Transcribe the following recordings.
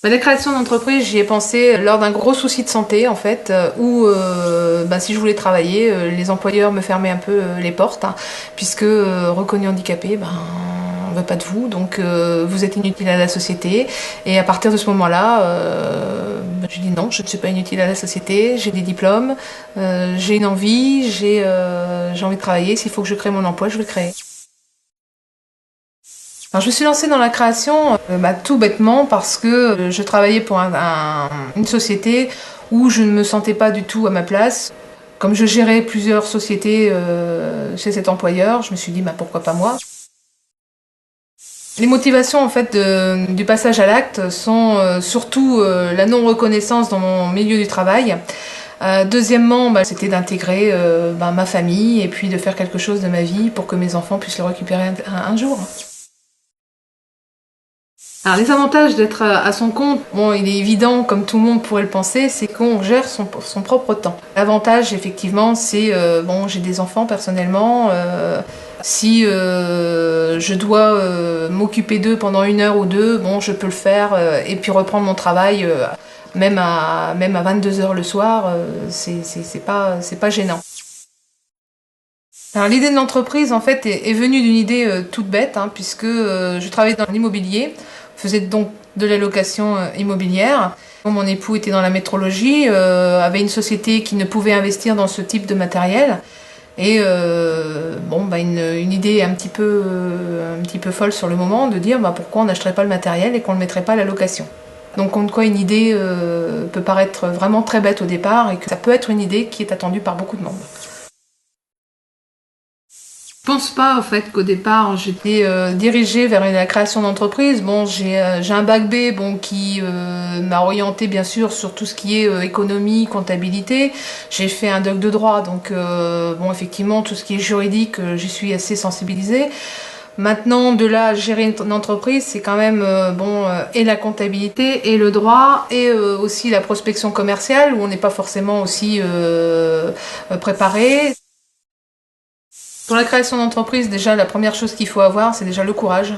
La création d'entreprise, j'y ai pensé lors d'un gros souci de santé, en fait, où si je voulais travailler, les employeurs me fermaient un peu les portes, hein, puisque reconnu handicapé, on veut pas de vous, donc vous êtes inutile à la société. Et à partir de ce moment-là, je dis non, je ne suis pas inutile à la société, j'ai des diplômes, j'ai une envie, j'ai envie de travailler, s'il faut que je crée mon emploi, je vais le créer. Alors, je me suis lancée dans la création tout bêtement parce que je travaillais pour une société où je ne me sentais pas du tout à ma place. Comme je gérais plusieurs sociétés chez cet employeur, je me suis dit pourquoi pas moi. Les motivations en fait du passage à l'acte sont surtout la non-reconnaissance dans mon milieu du travail. Deuxièmement, c'était d'intégrer ma famille et puis de faire quelque chose de ma vie pour que mes enfants puissent le récupérer un jour. Alors les avantages d'être à son compte, il est évident, comme tout le monde pourrait le penser, c'est qu'on gère son propre temps. L'avantage, effectivement, c'est, j'ai des enfants personnellement, si je dois m'occuper d'eux pendant 1 heure ou deux, je peux le faire et puis reprendre mon travail même à 22 heures le soir, c'est pas gênant. Alors l'idée de l'entreprise en fait est venue d'une idée toute bête, hein, puisque je travaillais dans l'immobilier, faisais donc de la location immobilière. Mon époux était dans la métrologie, avait une société qui ne pouvait investir dans ce type de matériel. Et une idée un petit peu folle sur le moment de dire pourquoi on n'achèterait pas le matériel et qu'on ne le mettrait pas à la location. Donc comme quoi une idée peut paraître vraiment très bête au départ et que ça peut être une idée qui est attendue par beaucoup de monde. Je pense pas en fait qu'au départ j'étais dirigée vers la création d'entreprise. J'ai un bac B qui m'a orientée bien sûr sur tout ce qui est économie, comptabilité. J'ai fait un doc de droit, donc effectivement tout ce qui est juridique, j'y suis assez sensibilisée. Maintenant, de là à gérer une entreprise, c'est quand même et la comptabilité et le droit et aussi la prospection commerciale où on n'est pas forcément aussi préparé. Pour la création d'entreprise, déjà, la première chose qu'il faut avoir, c'est déjà le courage.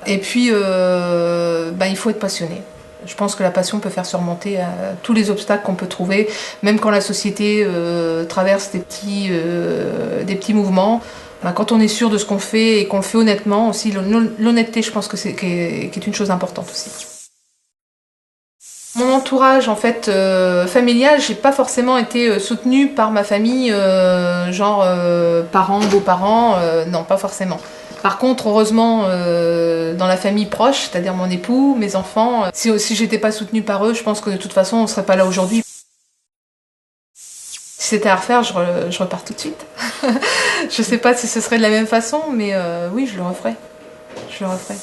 Et puis, il faut être passionné. Je pense que la passion peut faire surmonter tous les obstacles qu'on peut trouver, même quand la société traverse des petits mouvements. Quand on est sûr de ce qu'on fait et qu'on le fait honnêtement aussi, l'honnêteté, je pense que qui est une chose importante aussi. Mon entourage en fait familial, j'ai pas forcément été soutenue par ma famille, parents, beaux-parents, non pas forcément. Par contre, heureusement, dans la famille proche, c'est-à-dire mon époux, mes enfants, si j'étais pas soutenue par eux, je pense que de toute façon on serait pas là aujourd'hui. Si c'était à refaire, je repars tout de suite. Je sais pas si ce serait de la même façon, mais oui, je le referais. Je le referais.